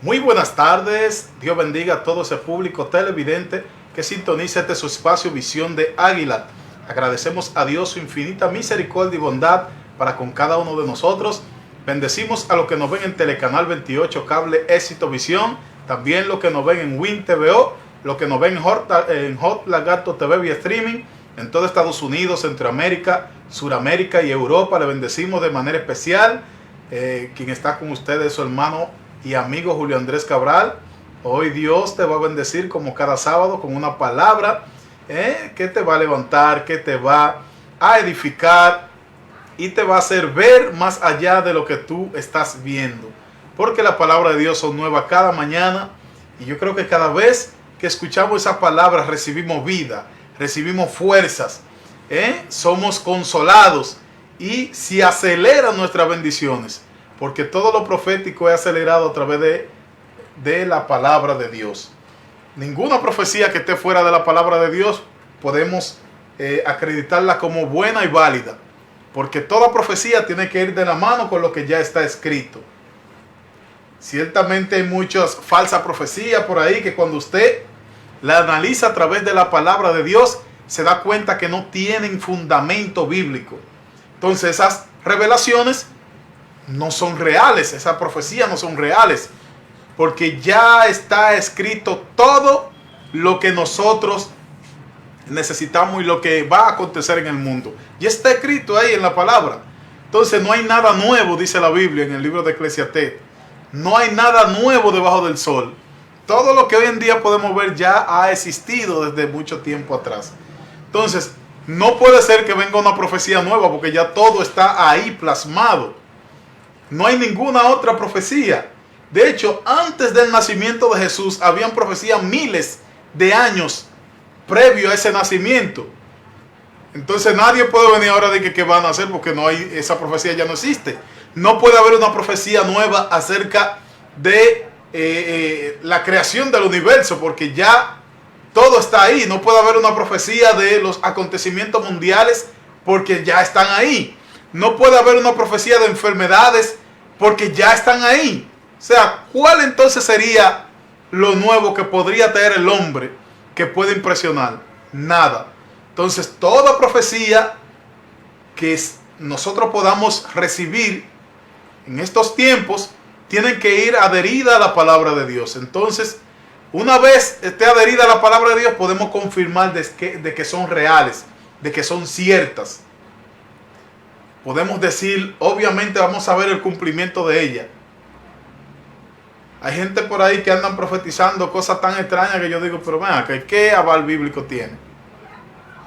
Muy buenas tardes, Dios bendiga a todo ese público televidente que sintoniza este su espacio Visión de Águila. Agradecemos a Dios su infinita misericordia y bondad para con cada uno de nosotros. Bendecimos a los que nos ven en Telecanal 28 Cable Éxito Visión, también los que nos ven en Win TVO, los que nos ven en Hot Lagarto TV vía streaming, en todo Estados Unidos, Centroamérica, Suramérica y Europa. Le bendecimos de manera especial. Quien está con ustedes es su hermano y amigo Julio Andrés Cabral. Hoy Dios te va a bendecir como cada sábado con una palabra que te va a levantar, que te va a edificar y te va a hacer ver más allá de lo que tú estás viendo. Porque la palabra de Dios son nuevas cada mañana y yo creo que cada vez que escuchamos esa palabra recibimos vida, recibimos fuerzas, somos consolados y se aceleran nuestras bendiciones. Porque todo lo profético es acelerado a través de la palabra de Dios. Ninguna profecía que esté fuera de la palabra de Dios podemos acreditarla como buena y válida. Porque toda profecía tiene que ir de la mano con lo que ya está escrito. Ciertamente hay muchas falsas profecías por ahí que cuando usted la analiza a través de la palabra de Dios, se da cuenta que no tienen fundamento bíblico. Entonces esas revelaciones no son reales, esas profecías no son reales, porque ya está escrito todo lo que nosotros necesitamos y lo que va a acontecer en el mundo. Ya está escrito ahí en la palabra. Entonces no hay nada nuevo, dice la Biblia en el libro de Eclesiastés. No hay nada nuevo debajo del sol. Todo lo que hoy en día podemos ver ya ha existido desde mucho tiempo atrás. Entonces no puede ser que venga una profecía nueva porque ya todo está ahí plasmado. No hay ninguna otra profecía. De hecho, antes del nacimiento de Jesús, habían profecías miles de años previo a ese nacimiento. Entonces nadie puede venir ahora de que van a hacer porque no hay, esa profecía ya no existe. No puede haber una profecía nueva acerca de la creación del universo porque ya todo está ahí. No puede haber una profecía de los acontecimientos mundiales porque ya están ahí. No puede haber una profecía de enfermedades porque ya están ahí. O sea, ¿cuál entonces sería lo nuevo que podría traer el hombre que puede impresionar? Nada. Entonces, toda profecía que nosotros podamos recibir en estos tiempos tiene que ir adherida a la palabra de Dios. Entonces, una vez esté adherida a la palabra de Dios, podemos confirmar de que son reales, de que son ciertas. Podemos decir, obviamente vamos a ver el cumplimiento de ella. Hay gente por ahí que andan profetizando cosas tan extrañas que yo digo, pero venga, ¿qué aval bíblico tiene?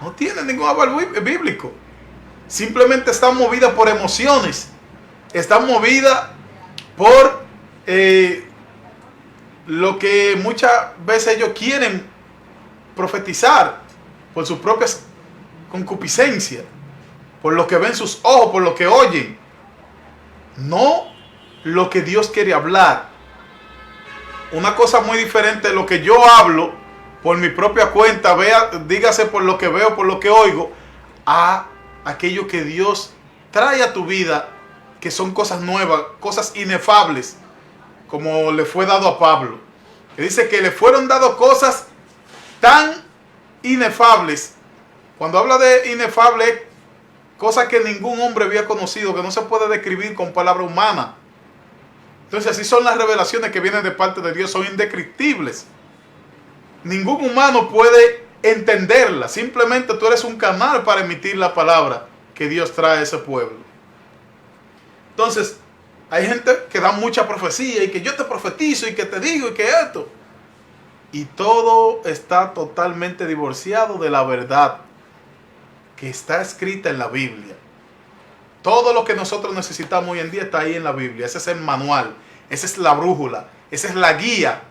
No tiene ningún aval bíblico. Simplemente están movidas por emociones. Están movidas por lo que muchas veces ellos quieren profetizar por sus propias concupiscencias. Por lo que ven sus ojos, por lo que oyen. No lo que Dios quiere hablar. Una cosa muy diferente de lo que yo hablo por mi propia cuenta, dígase por lo que veo, por lo que oigo, a aquello que Dios trae a tu vida, que son cosas nuevas, cosas inefables, como le fue dado a Pablo. Que dice que le fueron dadas cosas tan inefables. Cuando habla de inefable, cosas que ningún hombre había conocido, que no se puede describir con palabra humana. Entonces así son las revelaciones que vienen de parte de Dios, son indescriptibles. Ningún humano puede entenderla, simplemente tú eres un canal para emitir la palabra que Dios trae a ese pueblo. Entonces, hay gente que da mucha profecía y que yo te profetizo y que te digo y que esto. Y todo está totalmente divorciado de la verdad que está escrita en la Biblia. Todo lo que nosotros necesitamos hoy en día está ahí en la Biblia. Ese es el manual, esa es la brújula, esa es la guía.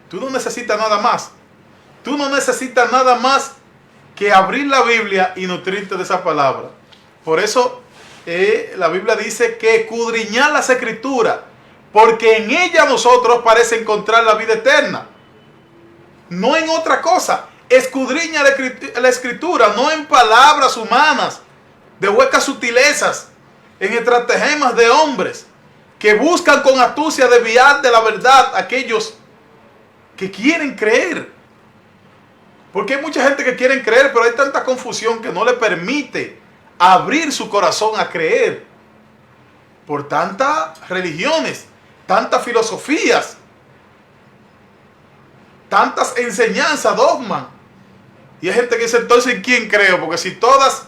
Tú no necesitas nada más. Tú no necesitas nada más que abrir la Biblia y nutrirte de esa palabra. Por eso la Biblia dice que escudriñar las Escrituras, porque en ella nosotros parece encontrar la vida eterna. No en otra cosa. Escudriña la Escritura, no en palabras humanas, de huecas sutilezas, en estratagemas de hombres. que buscan con astucia desviar de la verdad a aquellos que quieren creer. Porque hay mucha gente que quiere creer, pero hay tanta confusión que no le permite abrir su corazón a creer. Por tantas religiones, tantas filosofías, tantas enseñanzas, dogmas. Y hay gente que dice, entonces ¿en quién creo? Porque si todas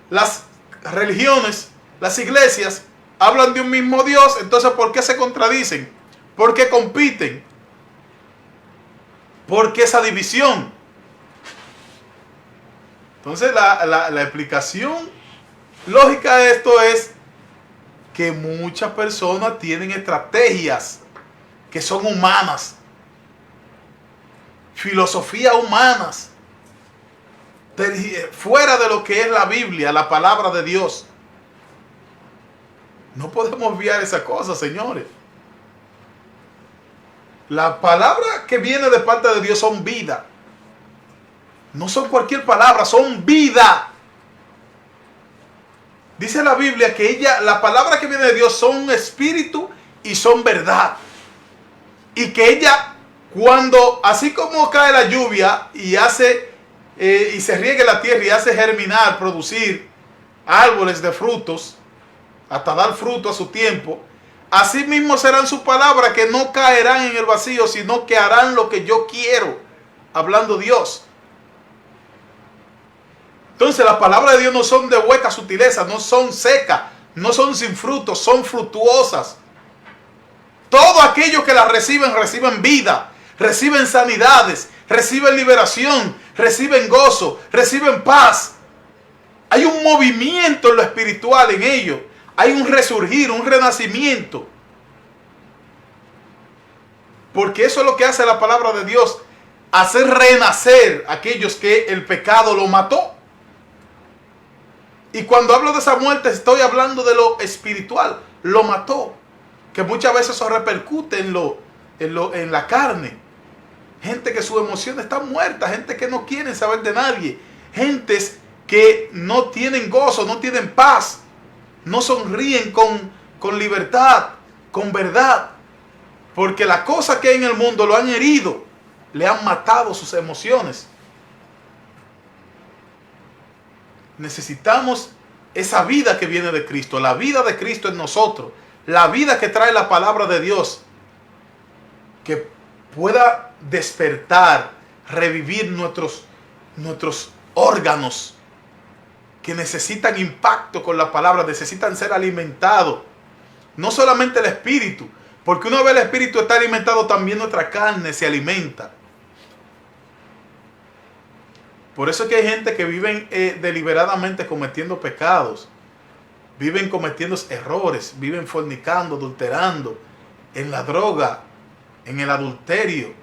las religiones, las iglesias, hablan de un mismo Dios, entonces ¿por qué se contradicen? ¿Por qué compiten? ¿Por qué esa división? Entonces la explicación lógica de esto es que muchas personas tienen estrategias que son humanas, filosofías humanas, fuera de lo que es la Biblia, la palabra de Dios. No podemos obviar esa cosa, señores. La palabra que viene de parte de Dios son vida. No son cualquier palabra, son vida. Dice la Biblia que la palabra que viene de Dios son espíritu y son verdad. Y que ella, cuando, así como cae la lluvia y se riegue la tierra y hace germinar, producir árboles de frutos, hasta dar fruto a su tiempo, así mismo serán sus palabras, que no caerán en el vacío, sino que harán lo que yo quiero, hablando Dios. Entonces las palabras de Dios no son de hueca sutileza, no son secas, no son sin frutos, son fructuosas. Todos aquellos que las reciben, reciben vida, reciben sanidades, reciben liberación, reciben gozo, reciben paz. Hay un movimiento en lo espiritual en ellos. Hay un resurgir, un renacimiento. Porque eso es lo que hace la palabra de Dios. Hacer renacer a aquellos que el pecado lo mató. Y cuando hablo de esa muerte estoy hablando de lo espiritual. Lo mató. Que muchas veces eso repercute en la carne. Gente que sus emociones están muertas. Gente que no quieren saber de nadie. Gentes que no tienen gozo, no tienen paz. No sonríen con libertad, con verdad. Porque las cosas que hay en el mundo lo han herido. Le han matado sus emociones. Necesitamos esa vida que viene de Cristo. La vida de Cristo en nosotros. La vida que trae la palabra de Dios. Que pueda despertar, revivir nuestros órganos. Que necesitan impacto con la palabra, necesitan ser alimentados. No solamente el espíritu, porque una vez el espíritu está alimentado, también nuestra carne se alimenta. Por eso es que hay gente que viven deliberadamente cometiendo pecados, viven cometiendo errores, viven fornicando, adulterando, en la droga, en el adulterio,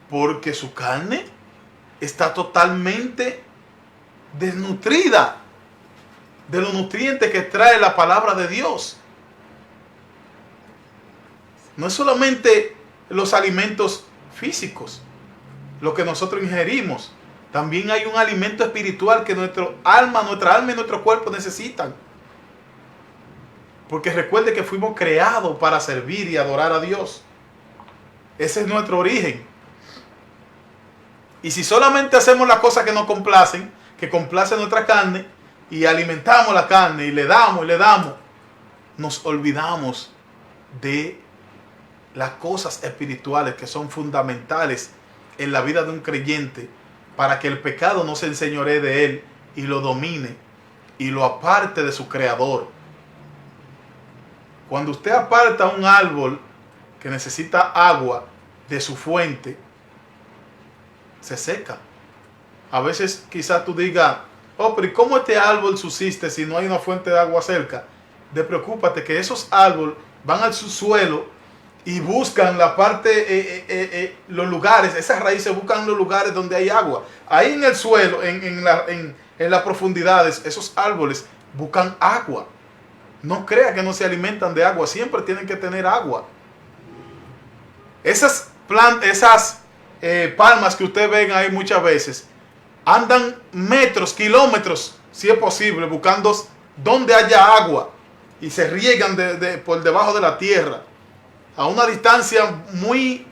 porque su carne está totalmente desnutrida de los nutrientes que trae la palabra de Dios. No es solamente los alimentos físicos, lo que nosotros ingerimos. También hay un alimento espiritual que nuestra alma y nuestro cuerpo necesitan. Porque recuerde que fuimos creados para servir y adorar a Dios. Ese es nuestro origen. Y si solamente hacemos las cosas que nos complacen, que complacen nuestra carne, y alimentamos la carne y le damos, nos olvidamos de las cosas espirituales que son fundamentales en la vida de un creyente, para que el pecado no se enseñoree de él y lo domine y lo aparte de su creador. Cuando usted aparta un árbol que necesita agua de su fuente, se seca. A veces quizás tú digas, oh, pero ¿y cómo este árbol subsiste si no hay una fuente de agua cerca? Despreocúpate que esos árboles van al subsuelo y buscan la parte, los lugares, esas raíces buscan los lugares donde hay agua. Ahí en el suelo, en las profundidades, esos árboles buscan agua. No crea que no se alimentan de agua, siempre tienen que tener agua. Esas palmas que ustedes ven ahí muchas veces, andan metros, kilómetros, si es posible, buscando donde haya agua. y se riegan por debajo de la tierra, a una distancia muy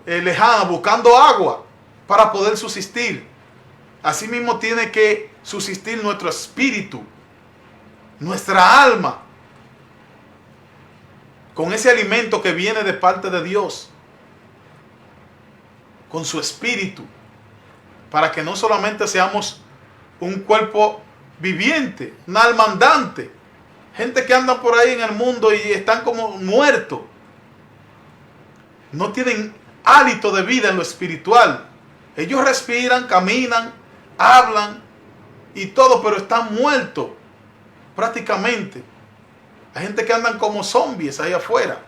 lejana, buscando agua para poder subsistir. Asimismo tiene que subsistir nuestro espíritu, nuestra alma, con ese alimento que viene de parte de Dios, con su espíritu, para que no solamente seamos un cuerpo viviente, un alma andante, gente que anda por ahí en el mundo y están como muertos, no tienen hálito de vida en lo espiritual. Ellos respiran, caminan, hablan y todo, pero están muertos prácticamente. Hay gente que andan como zombies ahí afuera,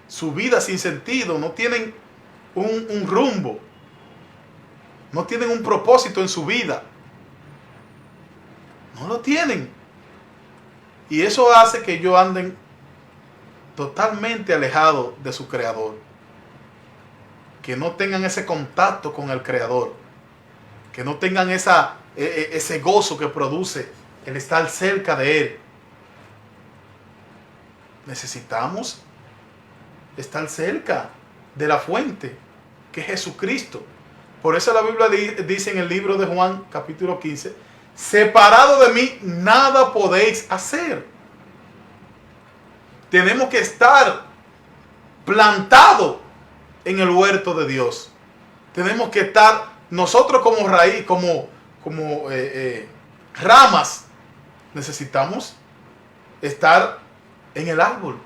su vida sin sentido, no tienen un rumbo, no tienen un propósito en su vida, no lo tienen, y eso hace que ellos anden totalmente alejados de su creador, que no tengan ese contacto con el creador, que no tengan ese gozo que produce el estar cerca de él. Necesitamos estar cerca de la fuente, que es Jesucristo. Por eso la Biblia dice en el libro de Juan, capítulo 15, separado de mí, nada podéis hacer. Tenemos que estar plantados en el huerto de Dios. Tenemos que estar nosotros como raíz, como ramas. Necesitamos estar en el árbol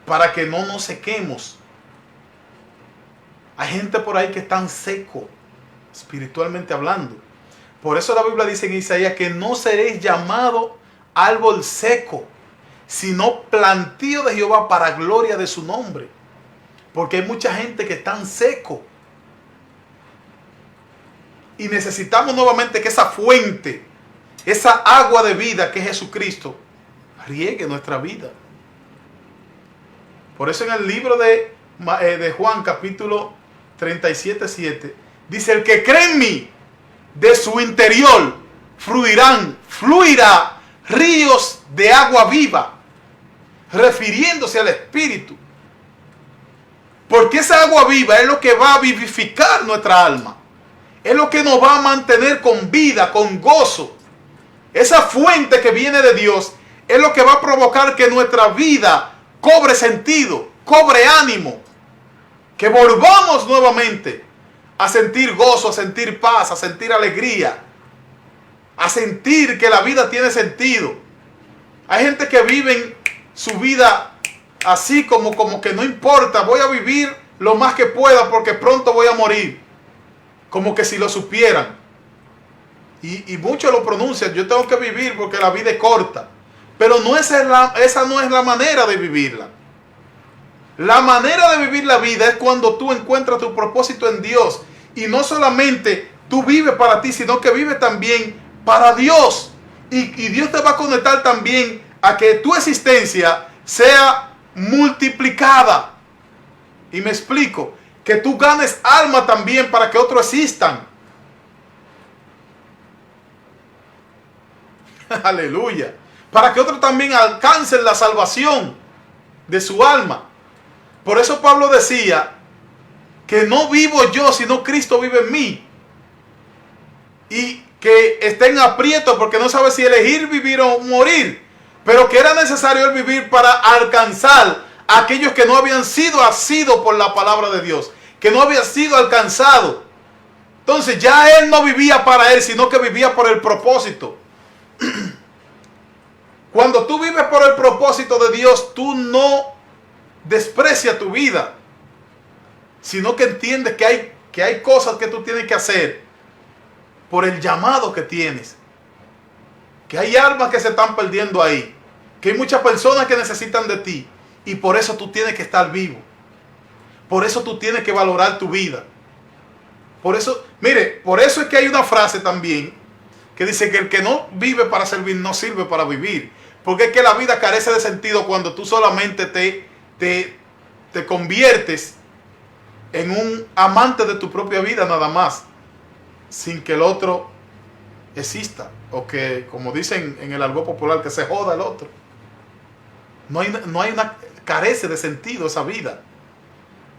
para que no nos sequemos. Hay gente por ahí que están seco, espiritualmente hablando. Por eso la Biblia dice en Isaías que no seréis llamado árbol seco, sino plantío de Jehová para gloria de su nombre. Porque hay mucha gente que están seco. Y necesitamos nuevamente que esa fuente, esa agua de vida que es Jesucristo, riegue nuestra vida. Por eso en el libro de Juan, capítulo 37:7, dice: el que cree en mí, de su interior fluirá ríos de agua viva, refiriéndose al Espíritu. Porque esa agua viva es lo que va a vivificar nuestra alma, es lo que nos va a mantener con vida, con gozo. Esa fuente que viene de Dios es lo que va a provocar que nuestra vida cobre sentido, cobre ánimo, que volvamos nuevamente a sentir gozo, a sentir paz, a sentir alegría, a sentir que la vida tiene sentido. Hay gente que vive su vida así como que no importa, voy a vivir lo más que pueda porque pronto voy a morir, como que si lo supieran. Y muchos lo pronuncian: yo tengo que vivir porque la vida es corta. Pero esa no es la manera de vivirla. La manera de vivir la vida es cuando tú encuentras tu propósito en Dios. Y no solamente tú vives para ti, sino que vives también para Dios. Y Dios te va a conectar también a que tu existencia sea multiplicada. Y me explico: que tú ganes alma también para que otros existan. Aleluya. Para que otros también alcancen la salvación de su alma. Por eso Pablo decía que no vivo yo, sino Cristo vive en mí. Y que está en aprieto porque no sabe si elegir vivir o morir. Pero que era necesario él vivir para alcanzar a aquellos que no habían sido asidos por la palabra de Dios, que no habían sido alcanzados. Entonces ya él no vivía para él, sino que vivía por el propósito. Cuando tú vives por el propósito de Dios, tú no desprecias tu vida, sino que entiendes que hay cosas que tú tienes que hacer por el llamado que tienes, que hay almas que se están perdiendo ahí, que hay muchas personas que necesitan de ti, y por eso tú tienes que estar vivo, por eso tú tienes que valorar tu vida. Por eso, mire, por eso es que hay una frase también que dice que el que no vive para servir no sirve para vivir. Porque es que la vida carece de sentido cuando tú solamente te conviertes en un amante de tu propia vida nada más, sin que el otro exista. o que, como dicen en el argot popular, que se joda el otro. No hay carece de sentido esa vida.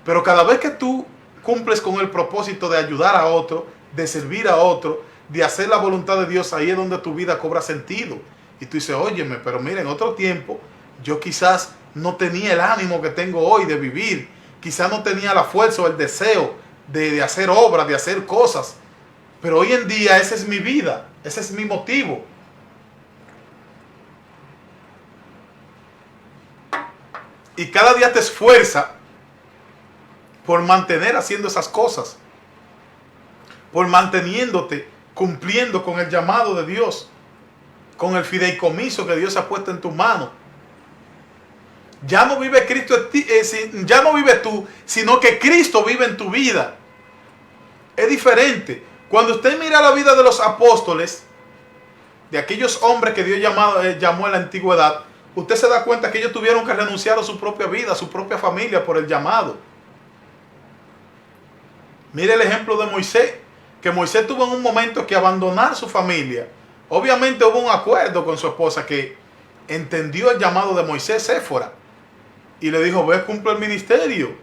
Pero cada vez que tú cumples con el propósito de ayudar a otro, de servir a otro, de hacer la voluntad de Dios, ahí es donde tu vida cobra sentido. Y tú dices, óyeme, pero mira, en otro tiempo yo quizás no tenía el ánimo que tengo hoy de vivir, quizás no tenía la fuerza o el deseo de hacer obras, de hacer cosas, pero hoy en día esa es mi vida, ese es mi motivo. Y cada día te esfuerza por mantener haciendo esas cosas, por manteniéndote cumpliendo con el llamado de Dios, con el fideicomiso que Dios ha puesto en tu mano. Ya no vive Cristo en ti, ya no vive tú, sino que Cristo vive en tu vida. Es diferente. Cuando usted mira la vida de los apóstoles, de aquellos hombres que Dios llamó en la antigüedad, usted se da cuenta que ellos tuvieron que renunciar a su propia vida, a su propia familia por el llamado. Mire el ejemplo de Moisés, que Moisés tuvo en un momento que abandonar su familia. Obviamente hubo un acuerdo con su esposa que entendió el llamado de Moisés, Séfora, y le dijo, ve, cumple el ministerio.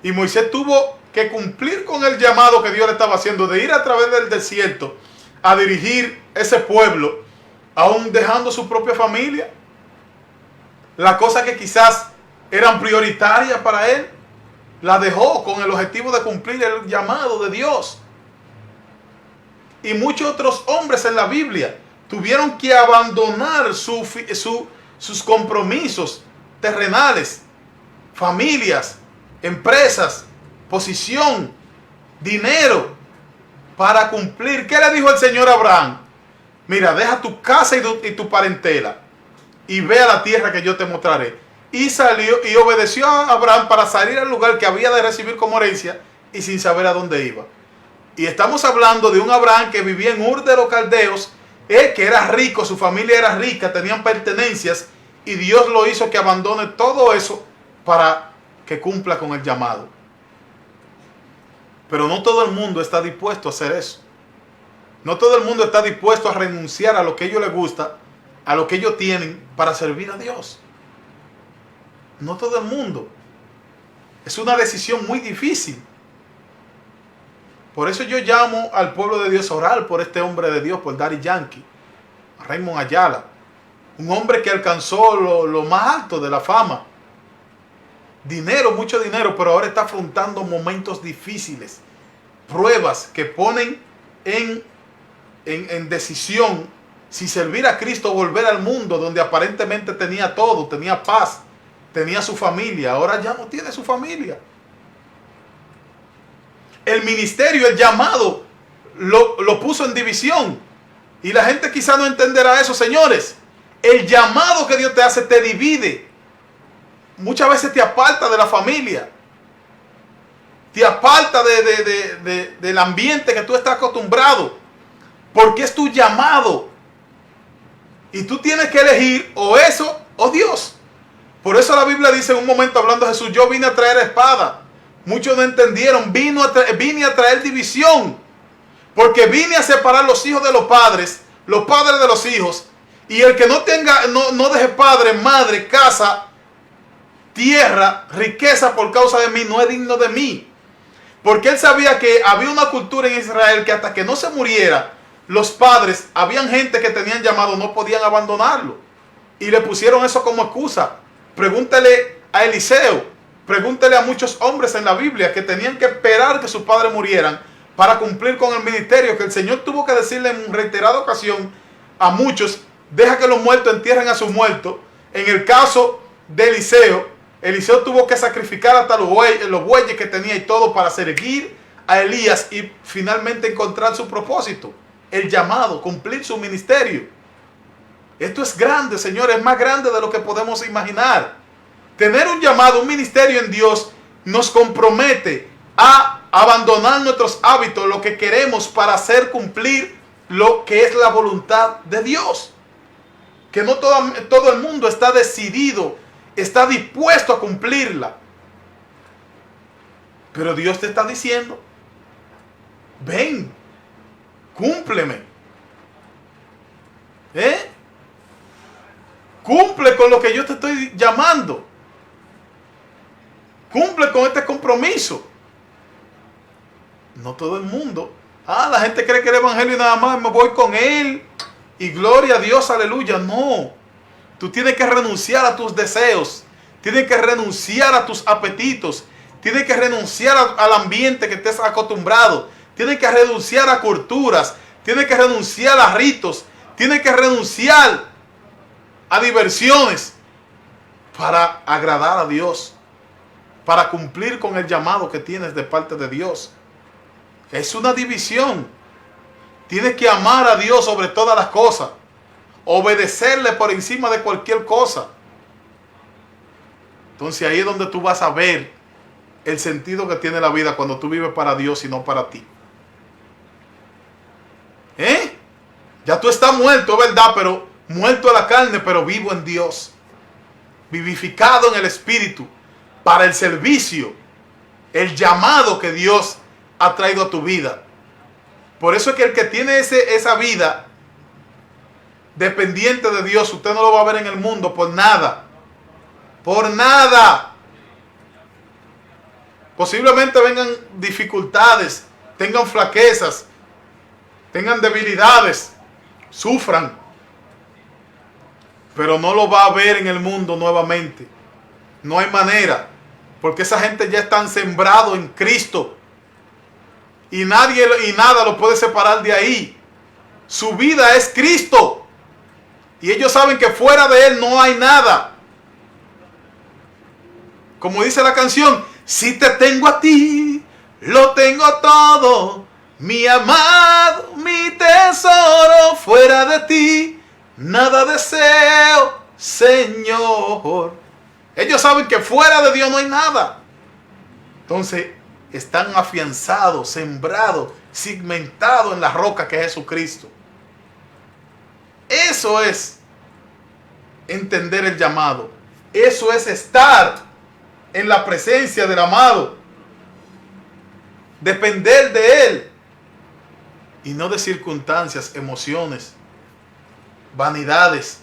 Y Moisés tuvo que cumplir con el llamado que Dios le estaba haciendo, de ir a través del desierto a dirigir ese pueblo, aún dejando su propia familia. Las cosas que quizás eran prioritarias para él, la dejó con el objetivo de cumplir el llamado de Dios. Y muchos otros hombres en la Biblia tuvieron que abandonar sus compromisos terrenales, familias, empresas, posición, dinero, para cumplir. ¿Qué le dijo el Señor a Abraham? Mira, deja tu casa y tu parentela y ve a la tierra que yo te mostraré. Y salió y obedeció a Abraham para salir al lugar que había de recibir como herencia y sin saber a dónde iba. Y estamos hablando de un Abraham que vivía en Ur de los Caldeos, que era rico, su familia era rica, tenían pertenencias, y Dios lo hizo que abandone todo eso para que cumpla con el llamado. Pero no todo el mundo está dispuesto a hacer eso. No todo el mundo está dispuesto a renunciar a lo que a ellos les gusta, a lo que ellos tienen para servir a Dios. No todo el mundo. Es una decisión muy difícil. Por eso yo llamo al pueblo de Dios a orar por este hombre de Dios, por Daddy Yankee, a Raymond Ayala, un hombre que alcanzó lo más alto de la fama. Dinero, mucho dinero, pero ahora está afrontando momentos difíciles, pruebas que ponen en decisión si servir a Cristo o volver al mundo donde aparentemente tenía todo, tenía paz, tenía su familia. Ahora ya no tiene su familia. El ministerio, el llamado, lo puso en división. Y la gente quizá no entenderá eso, señores. El llamado que Dios te hace te divide. Muchas veces te aparta de la familia. Te aparta del ambiente que tú estás acostumbrado. Porque es tu llamado. Y tú tienes que elegir o eso o Dios. Por eso la Biblia dice en un momento hablando de Jesús, yo vine a traer espada. Muchos no entendieron, vine a traer división. Porque vine a separar los hijos de los padres de los hijos. Y el que no deje padre, madre, casa, tierra, riqueza por causa de mí, no es digno de mí. Porque él sabía que había una cultura en Israel que hasta que no se muriera, los padres, habían gente que tenían llamado, no podían abandonarlo. Y le pusieron eso como excusa. Pregúntale a Eliseo, pregúntale a muchos hombres en la Biblia que tenían que esperar que sus padres murieran para cumplir con el ministerio, que el Señor tuvo que decirle en reiterada ocasión a muchos, deja que los muertos entierren a sus muertos. En el caso de Eliseo, Eliseo tuvo que sacrificar hasta los bueyes que tenía y todo para seguir a Elías y finalmente encontrar su propósito, el llamado, cumplir su ministerio. Esto es grande, señores, es más grande de lo que podemos imaginar. Tener un llamado, un ministerio en Dios nos compromete a abandonar nuestros hábitos, lo que queremos para hacer cumplir lo que es la voluntad de Dios. Que no todo el mundo está decidido, está dispuesto a cumplirla. Pero Dios te está diciendo, ven, cúmpleme. ¿Eh? Cumple con lo que yo te estoy llamando. Cumple con este compromiso. No todo el mundo. La gente cree que el evangelio nada más me voy con él y gloria a Dios, aleluya. No. Tú tienes que renunciar a tus deseos. Tienes que renunciar a tus apetitos. Tienes que renunciar al ambiente que estés acostumbrado. Tienes que renunciar a culturas. Tienes que renunciar a ritos. Tienes que renunciar a diversiones para agradar a Dios, para cumplir con el llamado que tienes de parte de Dios. Es una división. Tienes que amar a Dios sobre todas las cosas, obedecerle por encima de cualquier cosa. Entonces ahí es donde tú vas a ver el sentido que tiene la vida cuando tú vives para Dios y no para ti. Ya tú estás muerto, es verdad, pero muerto a la carne, pero vivo en Dios, vivificado en el Espíritu, para el servicio, el llamado que Dios ha traído a tu vida. Por eso es que el que tiene esa vida dependiente de Dios, usted no lo va a ver en el mundo por nada. Por nada. Posiblemente vengan dificultades, tengan flaquezas, tengan debilidades, sufran, pero no lo va a ver en el mundo nuevamente. No hay manera, porque esa gente ya están sembrados en Cristo y nadie y nada lo puede separar de ahí. Su vida es Cristo y ellos saben que fuera de Él no hay nada. Como dice la canción, si te tengo a ti, lo tengo todo, mi amado, mi tesoro, fuera de ti, nada deseo, Señor. Ellos saben que fuera de Dios no hay nada. Entonces, están afianzados, sembrados, cimentados en la roca que es Jesucristo. Eso es entender el llamado. Eso es estar en la presencia del amado. Depender de Él. Y no de circunstancias, emociones, vanidades,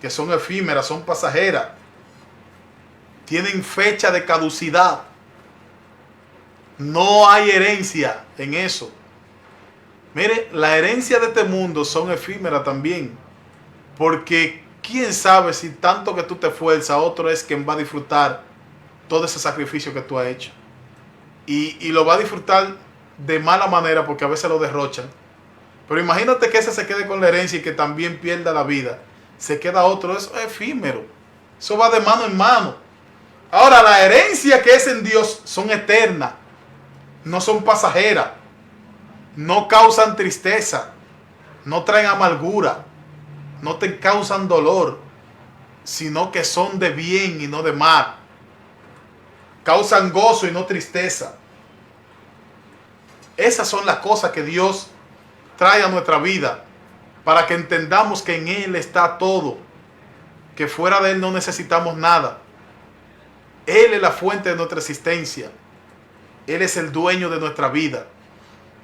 que son efímeras, son pasajeras. Tienen fecha de caducidad. No hay herencia en eso. Mire, la herencia de este mundo son efímeras también. Porque quién sabe si tanto que tú te esfuerzas, otro es quien va a disfrutar todo ese sacrificio que tú has hecho. Y lo va a disfrutar de mala manera porque a veces lo derrochan. Pero imagínate que ese se quede con la herencia y que también pierda la vida. Se queda otro, eso es efímero. Eso va de mano en mano. Ahora, la herencia que es en Dios son eternas. No son pasajeras. No causan tristeza. No traen amargura. No te causan dolor. Sino que son de bien y no de mal. Causan gozo y no tristeza. Esas son las cosas que Dios trae a nuestra vida para que entendamos que en Él está todo, que fuera de Él no necesitamos nada. Él es la fuente de nuestra existencia. Él es el dueño de nuestra vida.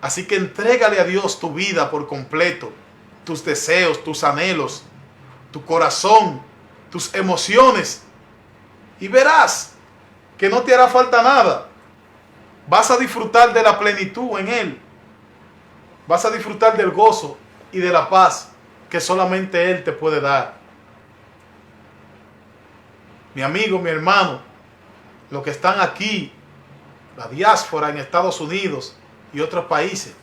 Así que entrégale a Dios tu vida por completo, tus deseos, tus anhelos, tu corazón, tus emociones, y verás que no te hará falta nada. Vas a disfrutar de la plenitud en Él. Vas a disfrutar del gozo y de la paz que solamente Él te puede dar. Mi amigo, mi hermano, los que están aquí, la diáspora en Estados Unidos y otros países,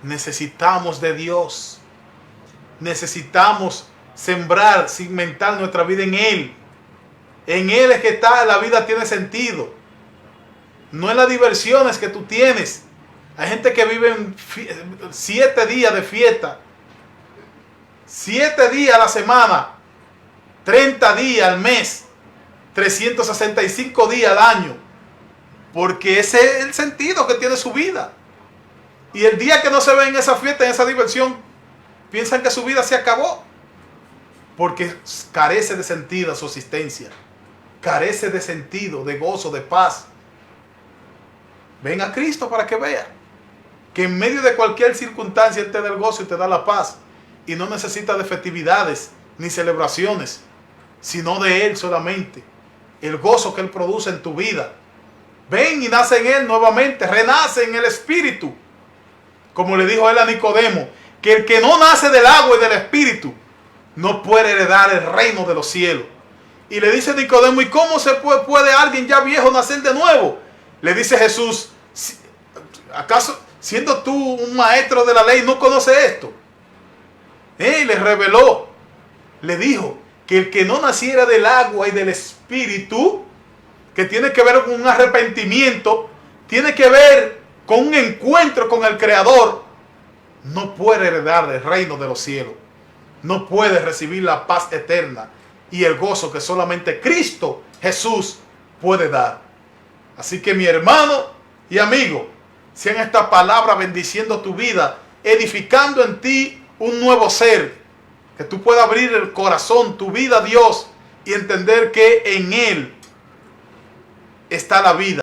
necesitamos de Dios. Necesitamos sembrar, cimentar nuestra vida en Él. En Él es que está, la vida tiene sentido. No en las diversiones que tú tienes. Hay gente que vive en 7 días de fiesta. 7 días a la semana. 30 días al mes. 365 días al año. Porque ese es el sentido que tiene su vida. Y el día que no se ve en esa fiesta, en esa diversión, piensan que su vida se acabó. Porque carece de sentido su existencia. Carece de sentido, de gozo, de paz. Ven a Cristo para que vea que en medio de cualquier circunstancia Él te da el gozo y te da la paz. y no necesita de festividades ni celebraciones, sino de Él solamente. El gozo que Él produce en tu vida. Ven y nace en Él nuevamente, renace en el Espíritu. Como le dijo Él a Nicodemo, que el que no nace del agua y del Espíritu no puede heredar el reino de los cielos. Y le dice Nicodemo, ¿y cómo se puede alguien ya viejo nacer de nuevo? Le dice Jesús, ¿acaso siendo tú un maestro de la ley no conoces esto? Y le reveló, le dijo que el que no naciera del agua y del Espíritu, que tiene que ver con un arrepentimiento, tiene que ver con un encuentro con el Creador, no puede heredar el reino de los cielos, no puede recibir la paz eterna y el gozo que solamente Cristo Jesús puede dar. Así que mi hermano y amigo, sean esta palabra bendiciendo tu vida, edificando en ti un nuevo ser, que tú puedas abrir el corazón, tu vida a Dios y entender que en Él está la vida.